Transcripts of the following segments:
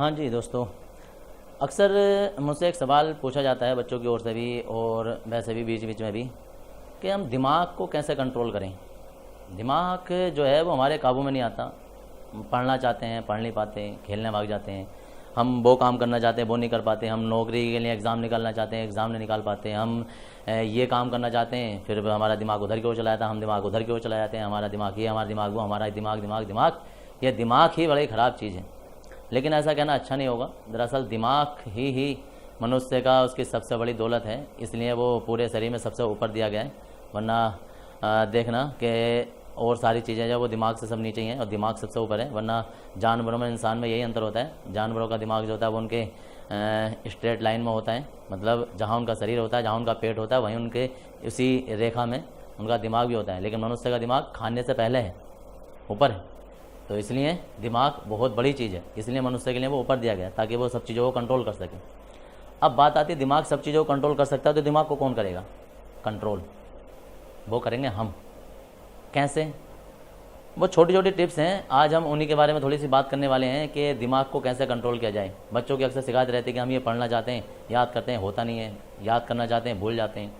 हाँ जी दोस्तों, अक्सर मुझसे एक सवाल पूछा जाता है बच्चों की ओर से भी और वैसे भी बीच बीच में भी कि हम दिमाग को कैसे कंट्रोल करें। दिमाग जो है वो हमारे काबू में नहीं आता। हम पढ़ना चाहते हैं, पढ़ नहीं पाते, खेलने भाग जाते हैं। हम वो काम करना चाहते हैं, वो नहीं कर पाते। हम नौकरी के लिए एग्ज़ाम निकालना चाहते हैं, एग्ज़ाम नहीं निकाल पाते। हम ये काम करना चाहते हैं, फिर हमारा दिमाग उधर की ओर चला जाता है, हम दिमाग उधर की ओर चला जाते हैं। हमारा दिमाग ये, हमारा दिमाग वो, हमारा दिमाग दिमाग दिमाग। ये दिमाग ही बड़ी ख़राब चीज़ है, लेकिन ऐसा कहना अच्छा नहीं होगा। दरअसल दिमाग ही मनुष्य का उसकी सबसे बड़ी दौलत है, इसलिए वो पूरे शरीर में सबसे ऊपर दिया गया है। वरना देखना कि और सारी चीज़ें जो वो दिमाग से सब नीचे ही हैं और दिमाग सबसे ऊपर है। वरना जानवरों में इंसान में यही अंतर होता है। जानवरों का दिमाग जो होता है वो उनके स्ट्रेट लाइन में होता है, मतलब जहाँ उनका शरीर होता है, जहाँ उनका पेट होता है, वहीं उनके उसी रेखा में उनका दिमाग भी होता है। लेकिन मनुष्य का दिमाग खाने से पहले है, ऊपर है। तो इसलिए दिमाग बहुत बड़ी चीज़ है, इसलिए मनुष्य के लिए वो ऊपर दिया गया ताकि वो सब चीज़ों को कंट्रोल कर सके। अब बात आती है दिमाग सब चीज़ों को कंट्रोल कर सकता है, तो दिमाग को कौन करेगा कंट्रोल? वो करेंगे हम। कैसे? वो छोटी छोटी टिप्स हैं, आज हम उन्हीं के बारे में थोड़ी सी बात करने वाले हैं कि दिमाग को कैसे कंट्रोल किया जाए। बच्चों की अक्सर शिकायत रहती है कि हम ये पढ़ना चाहते हैं, याद करते हैं, होता नहीं है। याद करना चाहते हैं, भूल जाते हैं।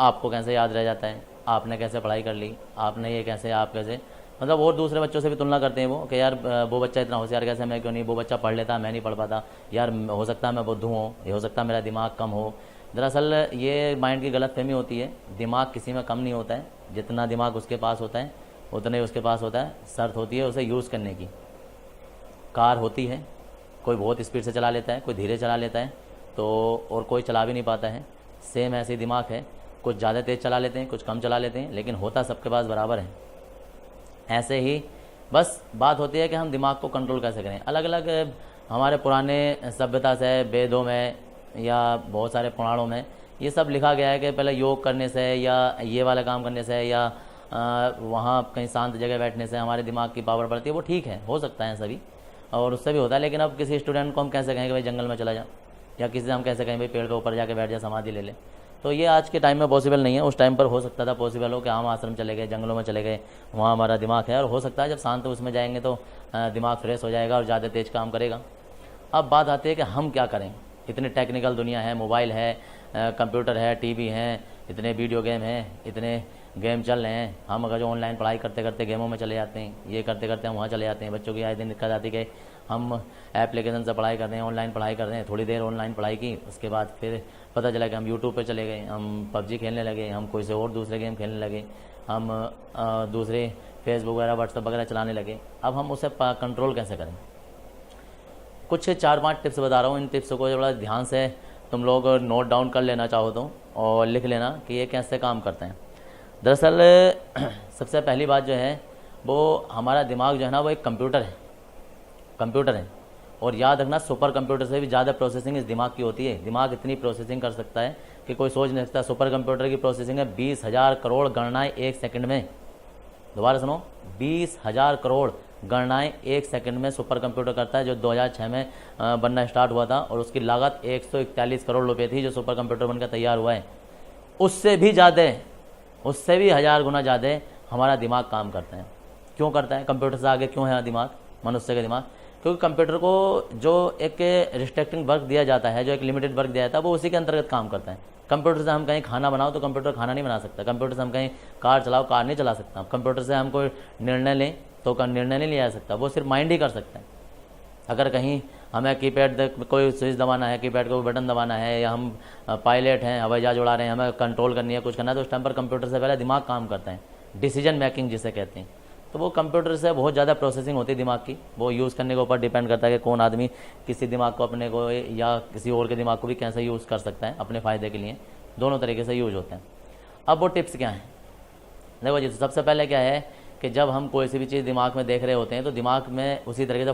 आपको कैसे याद रह जाता है? आपने कैसे पढ़ाई कर ली, आपने ये कैसे, आप कैसे, मतलब और दूसरे बच्चों से भी तुलना करते हैं वो कि यार वो बच्चा इतना होशियार कैसे, मैं क्यों नहीं, वो बच्चा पढ़ लेता, मैं नहीं पढ़ पाता। यार हो सकता है मैं बुद्धू हूँ, ये हो सकता है मेरा दिमाग कम हो। दरअसल ये माइंड की गलतफहमी होती है। दिमाग किसी में कम नहीं होता है, जितना दिमाग उसके पास होता है उतना ही उसके पास होता है। शर्त होती है उसे यूज़ करने की। कार होती है, कोई बहुत स्पीड से चला लेता है, कोई धीरे चला लेता है, तो और कोई चला भी नहीं पाता है। सेम ऐसे ही दिमाग है, कुछ ज़्यादा तेज़ चला लेते हैं, कुछ कम चला लेते हैं, लेकिन होता सबके पास बराबर है। ऐसे ही बस बात होती है कि हम दिमाग को कंट्रोल कैसे करें। अलग अलग हमारे पुराने सभ्यता से, वेदों में या बहुत सारे पुराणों में ये सब लिखा गया है कि पहले योग करने से या ये वाला काम करने से या वहाँ कहीं शांत जगह बैठने से हमारे दिमाग की पावर बढ़ती है। वो ठीक है, हो सकता है सभी, और उससे भी होता है। लेकिन अब किसी स्टूडेंट को हम कैसे कहें कि भाई जंगल में चला जा, या किसी से हम कैसे कहें भाई पेड़ के ऊपर जाके बैठ जा, समाधि ले ले। तो ये आज के टाइम में पॉसिबल नहीं है। उस टाइम पर हो सकता था पॉसिबल हो कि हम आश्रम चले गए, जंगलों में चले गए, वहाँ हमारा दिमाग है, और हो सकता है जब शांत उसमें जाएंगे तो दिमाग फ्रेश हो जाएगा और ज़्यादा तेज़ काम करेगा। अब बात आती है कि हम क्या करें। इतनी टेक्निकल दुनिया है, मोबाइल है, कंप्यूटर है, टीवी है, इतने वीडियो गेम हैं, इतने गेम चल रहे हैं। हम अगर जो ऑनलाइन पढ़ाई करते करते गेमों में चले जाते हैं, ये करते करते हम वहाँ चले जाते हैं। बच्चों की आए दिन दिक्कत आती है कि हम एप्लीकेशन से पढ़ाई करते हैं, ऑनलाइन पढ़ाई करते हैं, थोड़ी देर ऑनलाइन पढ़ाई की, उसके बाद फिर पता चला कि हम यूट्यूब पे चले गए, हम पबजी खेलने लगे, हम कोई से और दूसरे गेम खेलने लगे, हम दूसरे फेसबुक वगैरह व्हाट्सअप वगैरह चलाने लगे। अब हम उसे कंट्रोल कैसे करें? कुछ 4-5 टिप्स बता रहा हूँ। इन टिप्स को बड़ा ध्यान से तुम लोग नोट डाउन कर लेना चाहो तो, और लिख लेना कि ये कैसे काम करते हैं। दरअसल सबसे पहली बात जो है वो हमारा दिमाग जो है ना वो एक कंप्यूटर है। और याद रखना, सुपर कंप्यूटर से भी ज़्यादा प्रोसेसिंग इस दिमाग की होती है। दिमाग इतनी प्रोसेसिंग कर सकता है कि कोई सोच नहीं सकता। सुपर कंप्यूटर की प्रोसेसिंग है 20,000 करोड़ गणनाएँ 1 सेकंड में। दोबारा सुनो, 20,000 करोड़ गणनाएँ 1 सेकंड में सुपर कंप्यूटर करता है, जो 2006 में बनना स्टार्ट हुआ था। और उसकी लागत 141 करोड़ रुपये थी जो सुपर कंप्यूटर बनकर तैयार हुआ है। उससे भी ज़्यादा, उससे भी 1000 गुना ज़्यादा हमारा दिमाग काम करता है। क्यों करता है? कंप्यूटर से आगे क्यों है दिमाग, मनुष्य का दिमाग? क्योंकि कंप्यूटर को जो एक रिस्ट्रिक्टिंग वर्क दिया जाता है, जो एक लिमिटेड वर्क दिया जाता है, वो उसी के अंतर्गत काम करता है। कंप्यूटर से हम कहीं खाना बनाओ तो कंप्यूटर खाना नहीं बना सकता। कंप्यूटर से हम कहीं कार चलाओ, कार नहीं चला सकता। कंप्यूटर से हम कोई निर्णय लें तो निर्णय नहीं लिया जा सकता, वो सिर्फ माइंड ही कर सकता है। अगर कहीं हमें कीपैड कोई स्विच दबाना है, कीपैड को बटन दबाना है, या हम पायलट हैं, हवाई जहाज उड़ा रहे हैं, हमें कंट्रोल करनी है, कुछ करना है, तो उस टाइम पर कंप्यूटर से पहले दिमाग काम करता है। डिसीजन मेकिंग जिसे कहते हैं। तो वो कंप्यूटर से बहुत ज़्यादा प्रोसेसिंग होती है दिमाग की। वो यूज़ करने के ऊपर डिपेंड करता है कि कौन आदमी किसी दिमाग को अपने को या किसी और के दिमाग को भी कैसे यूज़ कर सकता है अपने फ़ायदे के लिए। दोनों तरीके से यूज होते हैं। अब वो टिप्स क्या हैं? देखो जी, सबसे पहले क्या है कि जब हम कोई सी भी चीज़ दिमाग में देख रहे होते हैं तो दिमाग में उसी तरीके से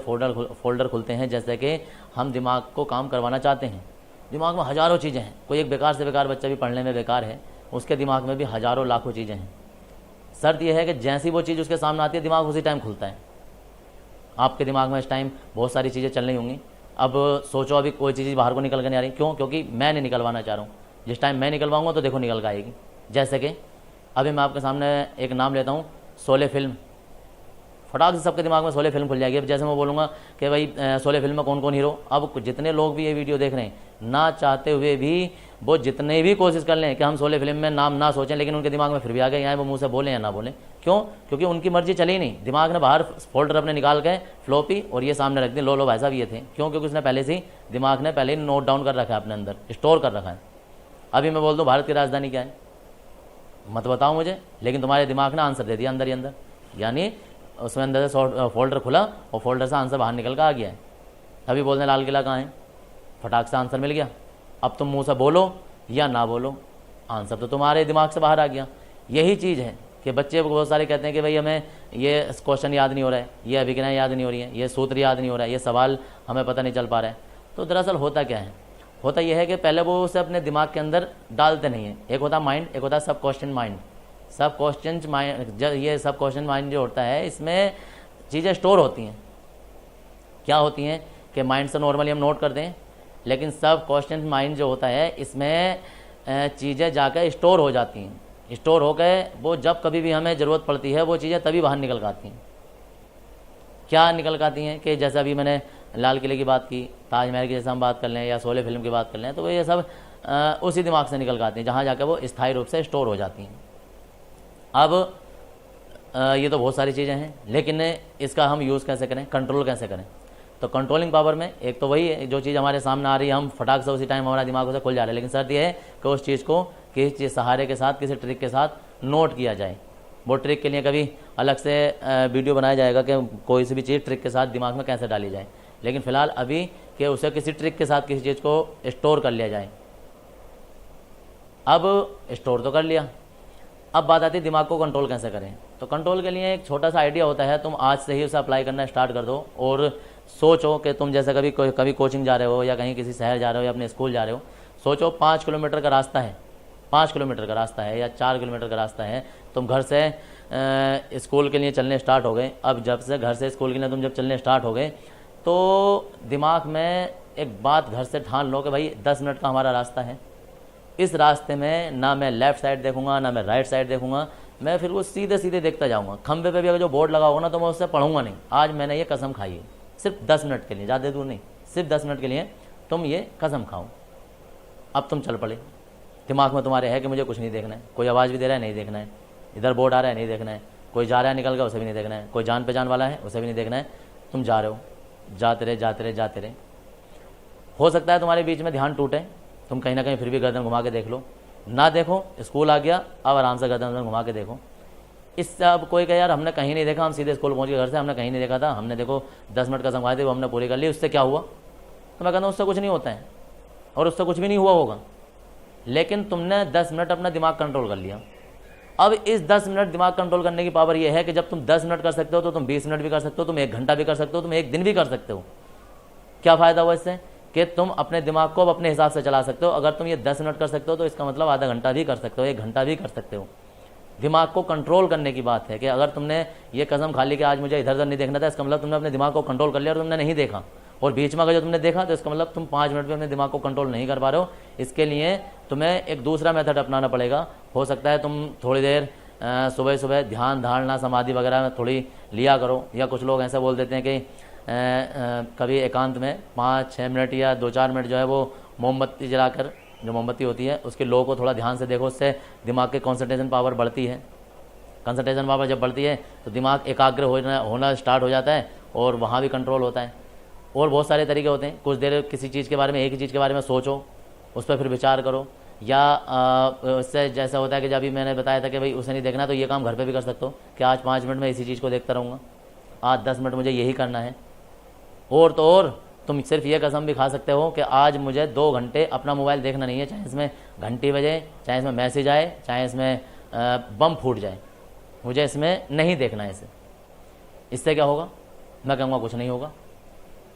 फोल्डर खुलते हैं जैसे कि हम दिमाग को काम करवाना चाहते हैं। दिमाग में हज़ारों चीज़ें हैं। कोई एक बेकार से बेकार बच्चा भी पढ़ने में बेकार है, उसके दिमाग में भी हज़ारों लाखों चीज़ें हैं। शर्त यह है कि जैसी वो चीज़ उसके सामने आती है दिमाग उसी टाइम खुलता है। आपके दिमाग में इस टाइम बहुत सारी चीज़ें चल रही होंगी। अब सोचो अभी कोई चीज़ बाहर को निकल कर नहीं आ रही, क्यों? क्योंकि मैं नहीं निकलवाना चाह रहा हूँ। जिस टाइम मैं निकलवाऊंगा तो देखो निकल कर आएगी। जैसे कि अभी मैं आपके सामने एक नाम लेता हूँ, शोले फिल्म। फटाक से सबके दिमाग में शोले फिल्म खुल जाएगी। अब जैसे मैं बोलूँगा कि भाई शोले फिल्म में कौन कौन हीरो, अब जितने लोग भी ये वीडियो देख रहे हैं ना चाहते हुए भी वो जितने भी कोशिश कर लें कि हम शोले फिल्म में नाम ना सोचें, लेकिन उनके दिमाग में फिर भी आ गए, यहाँ वो मुंह से बोलें या ना बोलें। क्यों? क्योंकि उनकी मर्जी चली नहीं, दिमाग ने बाहर फोल्डर अपने निकाल के फ्लॉपी और ये सामने रख दी, लो भाई साहब ये थे। क्यों? क्योंकि उसने पहले से ही दिमाग ने पहले ही नोट डाउन कर रखा है, अपने अंदर स्टोर कर रखा है। अभी मैं बोल दूँ भारत की राजधानी क्या है, मत बताओ मुझे, लेकिन तुम्हारे दिमाग ने आंसर दे दिया अंदर ही अंदर, यानी उसमें अंदर से फोल्डर खुला और फोल्डर से आंसर बाहर निकल कर आ गया है। अभी बोलने लाल किला कहाँ है, फटाक से आंसर मिल गया। अब तुम मुंह से बोलो या ना बोलो, आंसर तो तुम्हारे दिमाग से बाहर आ गया। यही चीज़ है कि बच्चे बहुत सारे कहते हैं कि भाई हमें ये क्वेश्चन याद नहीं हो रहा है, ये अभिज्ञाएं याद नहीं हो रही है, ये सूत्र याद नहीं हो रहा है, ये सवाल हमें पता नहीं चल पा रहा है। तो दरअसल होता क्या है, होता यह है कि पहले वो उसे अपने दिमाग के अंदर डालते नहीं है। एक होता माइंड, एक होता सब क्वेश्चन माइंड। सब क्वेश्चन माइंड, ये सब क्वेश्चन माइंड जो होता है इसमें चीज़ें स्टोर होती हैं। क्या होती हैं कि माइंड से नॉर्मली हम नोट करते हैं, लेकिन सब क्वेश्चन माइंड जो होता है इसमें चीज़ें जाकर स्टोर हो जाती हैं। स्टोर हो गए वो जब कभी भी हमें ज़रूरत पड़ती है वो चीज़ें तभी बाहर निकल आती हैं। क्या निकल आती हैं कि जैसे अभी मैंने लाल किले की बात की, ताजमहल की जैसे हम बात कर लें या शोले फिल्म की बात कर लें, तो वो ये सब उसी दिमाग से निकल आती हैं जहाँ जाकर वो स्थायी रूप से स्टोर हो जाती हैं। अब ये तो बहुत सारी चीज़ें हैं, लेकिन इसका हम यूज़ कैसे करें, कंट्रोल कैसे करें। तो कंट्रोलिंग पावर में एक तो वही है, जो चीज़ हमारे सामने आ रही है हम फटाक से उसी टाइम हमारा दिमाग उसे खुल जा रहा है, लेकिन शर्त यह है कि उस चीज़ को किसी चीज़ सहारे के साथ, किसी ट्रिक के साथ नोट किया जाए। वो ट्रिक के लिए कभी अलग से वीडियो बनाया जाएगा कि कोई सी भी चीज़ ट्रिक के साथ दिमाग में कैसे डाली जाए, लेकिन फ़िलहाल अभी कि उसे किसी ट्रिक के साथ किसी चीज़ को स्टोर कर लिया जाए। अब स्टोर तो कर लिया, अब बात आती है दिमाग को कंट्रोल कैसे करें। तो कंट्रोल के लिए एक छोटा सा आइडिया होता है, तुम आज से ही उसे अप्लाई करना स्टार्ट कर दो और सोचो कि तुम जैसे कभी कोचिंग जा रहे हो या कहीं किसी शहर जा रहे हो या अपने स्कूल जा रहे हो, सोचो 5 किलोमीटर का रास्ता है, 5 किलोमीटर का रास्ता है या 4 किलोमीटर का रास्ता है, तुम घर से स्कूल के लिए चलने स्टार्ट हो गए। अब जब से घर से स्कूल के लिए तुम जब चलने स्टार्ट हो गए तो दिमाग में एक बात घर से ठान लो कि भाई 10 मिनट का हमारा रास्ता है, इस रास्ते में ना मैं लेफ़्ट साइड देखूंगा ना मैं राइट साइड देखूंगा, मैं फिर वो सीधे सीधे देखता जाऊंगा। खंबे पे भी अगर जो बोर्ड लगा होगा ना तो मैं उससे पढ़ूंगा नहीं। आज मैंने ये कसम खाई है, सिर्फ 10 मिनट के लिए, ज़्यादा दूर नहीं, सिर्फ 10 मिनट के लिए तुम ये कसम खाओ। अब तुम चल पड़े, दिमाग में तुम्हारे है कि मुझे कुछ नहीं देखना है, कोई आवाज़ भी दे रहा है नहीं देखना है, इधर बोर्ड आ रहा है नहीं देखना है, कोई जा रहा है निकल गया उसे भी नहीं देखना है, कोई जान पहचान वाला है उसे भी नहीं देखना है। तुम जा रहे हो, जाते रहे जाते रहे जाते रहे। हो सकता है तुम्हारे बीच में ध्यान टूटे, तुम कहीं ना कहीं फिर भी गर्दन घुमा के देख लो, ना देखो स्कूल आ गया, अब आराम से गर्दन घुमा के देखो। इससे अब कोई कहे यार हमने कहीं नहीं देखा, हम सीधे स्कूल पहुंच गए घर से, हमने कहीं नहीं देखा था, हमने देखो 10 मिनट का समझाए थे वो हमने पूरी कर ली, उससे क्या हुआ। तो मैं कहता हूँ उससे कुछ नहीं होता है और उससे कुछ भी नहीं हुआ होगा, लेकिन तुमने 10 मिनट अपना दिमाग कंट्रोल कर लिया। अब इस 10 मिनट दिमाग कंट्रोल करने की पावर ये है कि जब तुम 10 मिनट कर सकते हो तो तुम 20 मिनट भी कर सकते हो, तुम 1 घंटा भी कर सकते हो, तुम 1 दिन भी कर सकते हो। क्या फ़ायदा हुआ इससे कि तुम अपने दिमाग को अब अपने हिसाब से चला सकते हो। अगर तुम ये 10 मिनट कर सकते हो तो इसका मतलब आधा घंटा भी कर सकते हो, 1 घंटा भी कर सकते हो। दिमाग को कंट्रोल करने की बात है कि अगर तुमने ये कसम खा ली कि आज मुझे इधर उधर नहीं देखना था, इसका मतलब तुमने अपने दिमाग को कंट्रोल कर लिया और तुमने नहीं देखा, और बीच में अगर जो तुमने देखा तो इसका मतलब तुम 5 मिनट में अपने दिमाग को कंट्रोल नहीं कर पा रहे हो। इसके लिए तुम्हें एक दूसरा मेथड अपनाना पड़ेगा। हो सकता है तुम थोड़ी देर सुबह सुबह ध्यान धारणा समाधि वगैरह में थोड़ी लिया करो, या कुछ लोग ऐसे बोल देते हैं कि कभी एकांत में 5-6 मिनट या 2-4 मिनट जो है वो मोमबत्ती जलाकर, जो मोमबत्ती होती है उसके लो को थोड़ा ध्यान से देखो, उससे दिमाग की कंसंट्रेशन पावर बढ़ती है। कंसंट्रेशन पावर जब बढ़ती है तो दिमाग एकाग्र होना स्टार्ट हो जाता है और वहाँ भी कंट्रोल होता है। और बहुत सारे तरीके होते हैं, कुछ देर किसी चीज़ के बारे में, एक ही चीज़ के बारे में सोचो, उस पर फिर विचार करो, या उससे जैसा होता है कि जब भी मैंने बताया था कि भाई उसे नहीं देखना, तो ये काम घर पे भी कर सकते हो कि आज 5 मिनट में इसी चीज़ को देखता रहूँगा, आज 10 मिनट मुझे यही करना है। और तो और तुम सिर्फ ये कसम भी खा सकते हो कि आज मुझे 2 घंटे अपना मोबाइल देखना नहीं है, चाहे इसमें घंटी बजे, चाहे इसमें मैसेज आए, चाहे इसमें बम फूट जाए, मुझे इसमें नहीं देखना है इसे। इससे क्या होगा? मैं कहूँगा कुछ नहीं होगा,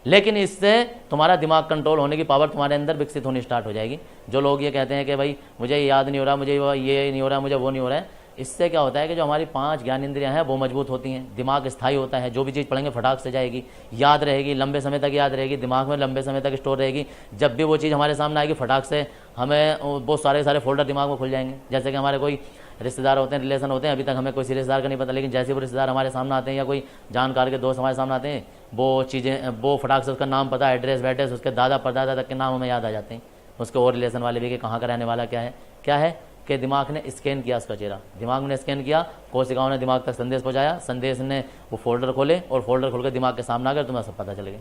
लेकिन इससे तुम्हारा दिमाग कंट्रोल होने की पावर तुम्हारे अंदर विकसित होनी स्टार्ट हो जाएगी। जो लोग ये कहते हैं कि भाई मुझे याद नहीं हो रहा, मुझे ये नहीं हो रहा, मुझे वो नहीं हो रहा है, इससे क्या होता है कि जो हमारी 5 ज्ञान इंद्रियां हैं वो मजबूत होती हैं, दिमाग स्थायी होता है, जो भी चीज़ पढ़ेंगे फटाक से जाएगी, याद रहेगी, लंबे समय तक याद रहेगी, दिमाग में लंबे समय तक स्टोर रहेगी। जब भी वो चीज़ हमारे सामने आएगी फटाक से हमें बहुत सारे फोल्डर दिमाग में खुल जाएंगे। जैसे कि हमारे कोई रिश्तेदार होते हैं, रिलेशन होते हैं, अभी तक हमें कोई रिश्तेदार का नहीं पता, लेकिन जैसे वो रिश्तेदार हमारे सामने आते हैं या कोई जानकार के दोस्त हमारे सामने आते हैं, वो चीज़ें, वो फटाक से उसका नाम पता, एड्रेस वैड्रेस, उसके दादा परदादा तक के नाम हमें याद आ जाते हैं, उसके और रिलेशन वाले भी कि कहाँ का रहने वाला क्या है कि दिमाग ने स्कैन किया उसका चेहरा, दिमाग ने स्कैन किया, कोशिकाओं ने दिमाग तक संदेश पहुँचाया, संदेश ने वो फोल्डर खोले और फोल्डर खोल के दिमाग के सामने आ गए, तुम्हें सब पता चल गया।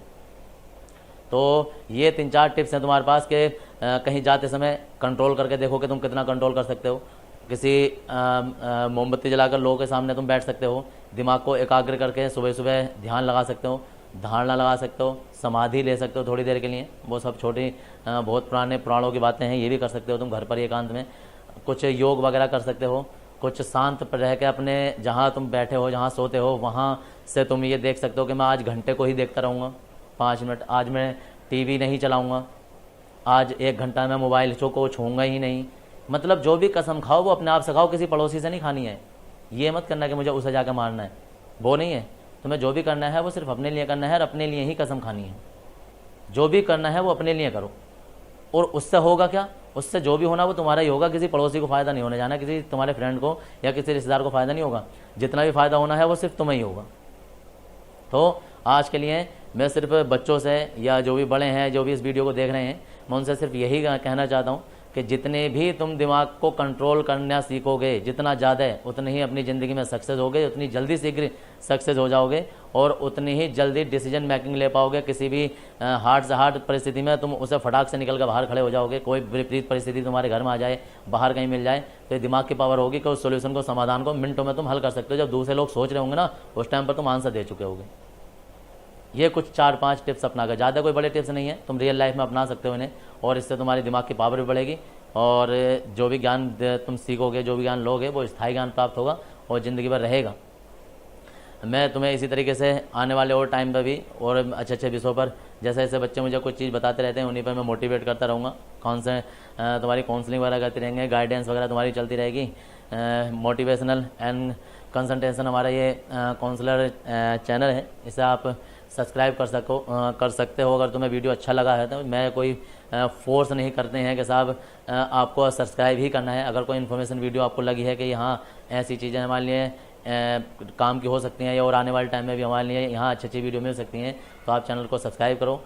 तो ये 3-4 टिप्स हैं तुम्हारे पास कि कहीं जाते समय कंट्रोल करके देखो कि तुम कितना कंट्रोल कर सकते हो। किसी मोमबत्ती जलाकर लोगों के सामने तुम बैठ सकते हो, दिमाग को एकाग्र करके सुबह सुबह ध्यान लगा सकते हो, धारणा लगा सकते हो, समाधि ले सकते हो थोड़ी देर के लिए, वो सब छोटी बहुत पुराने पुराणों की बातें हैं, ये भी कर सकते हो तुम घर पर एकांत में। कुछ योग वगैरह कर सकते हो, कुछ शांत पर रह के अपने जहाँ तुम बैठे हो, जहाँ सोते हो, वहाँ से तुम ये देख सकते हो कि मैं आज घंटे को ही देखता रहूँगा 5 मिनट, आज मैं टीवी नहीं चलाऊँगा, आज 1 घंटा मैं मोबाइल को छूँगा ही नहीं। मतलब जो भी कसम खाओ वो अपने आप से खाओ, किसी पड़ोसी से नहीं खानी है। ये मत करना कि मुझे उसे जाकर मारना है, वो नहीं है। तुम्हें जो भी करना है वो सिर्फ अपने लिए करना है और अपने लिए ही कसम खानी है। जो भी करना है वो अपने लिए करो, और उससे होगा क्या, उससे जो भी होना वो तुम्हारा ही होगा, किसी पड़ोसी को फ़ायदा नहीं होने जाना, किसी तुम्हारे फ्रेंड को या किसी रिश्तेदार को फ़ायदा नहीं होगा। जितना भी फ़ायदा होना है वो सिर्फ तुम्हें ही होगा। तो आज के लिए मैं सिर्फ बच्चों से या जो भी बड़े हैं, जो भी इस वीडियो को देख रहे हैं, मैं उनसे सिर्फ यही कहना चाहता हूँ कि जितने भी तुम दिमाग को कंट्रोल करना सीखोगे, जितना ज़्यादा उतनी ही अपनी ज़िंदगी में सक्सेस होगे, उतनी जल्दी शीघ्र सक्सेस हो जाओगे और उतनी ही जल्दी डिसीजन मेकिंग ले पाओगे। किसी भी हार्ड से हार्ड परिस्थिति में तुम उसे फटाक से निकल कर बाहर खड़े हो जाओगे। कोई विपरीत परिस्थिति तुम्हारे घर में आ जाए, बाहर कहीं मिल जाए, तो ये दिमाग की पावर होगी कि उस सोल्यूशन को, समाधान को मिनटों में तुम हल कर सकते हो। जब दूसरे लोग सोच रहे होंगे ना, उस टाइम पर तुम आंसर दे चुके होगे। ये कुछ 4-5 टिप्स अपना कर, ज़्यादा कोई बड़े टिप्स नहीं है, तुम रियल लाइफ में अपना सकते हो इन्हें, और इससे तुम्हारी दिमाग की पावर भी बढ़ेगी और जो भी ज्ञान तुम सीखोगे, जो भी ज्ञान लोगे, वो स्थायी ज्ञान प्राप्त होगा और ज़िंदगी भर रहेगा। मैं तुम्हें इसी तरीके से आने वाले और टाइम पर भी और अच्छे अच्छे विषयों पर, जैसे जैसे बच्चे मुझे कुछ चीज़ बताते रहते हैं, उन्हीं पर मैं मोटिवेट करता रहूँगा। कौन से तुम्हारी काउंसलिंग वगैरह करते रहेंगे, गाइडेंस वगैरह तुम्हारी चलती रहेगी। मोटिवेशनल एंड कंसल्टेशन हमारा ये काउंसलर चैनल है, इसे आप सब्सक्राइब कर सकते हो। अगर तुम्हें वीडियो अच्छा लगा है तो मैं कोई फोर्स नहीं करते हैं कि साहब आपको सब्सक्राइब ही करना है। अगर कोई इन्फॉर्मेशन वीडियो आपको लगी है कि यहाँ ऐसी चीज़ें हमारे लिए काम की हो सकती हैं या और आने वाले टाइम में भी हमारे लिए यहाँ अच्छी अच्छी वीडियो मिल सकती हैं, तो आप चैनल को सब्सक्राइब करो,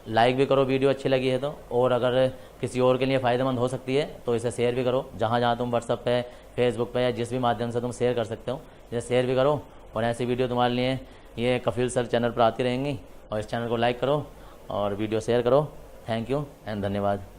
लाइक भी करो वीडियो अच्छी लगी है तो, और अगर किसी और के लिए फ़ायदेमंद हो सकती है तो इसे शेयर भी करो। जहाँ जहाँ तुम व्हाट्सएप पे, फेसबुक पे या जिस भी माध्यम से तुम शेयर कर सकते हो, इसे शेयर भी करो। और ऐसी वीडियो तुम्हारे लिए ये कपिल सर चैनल पर आती रहेंगी, और इस चैनल को लाइक करो और वीडियो शेयर करो। थैंक यू एंड धन्यवाद।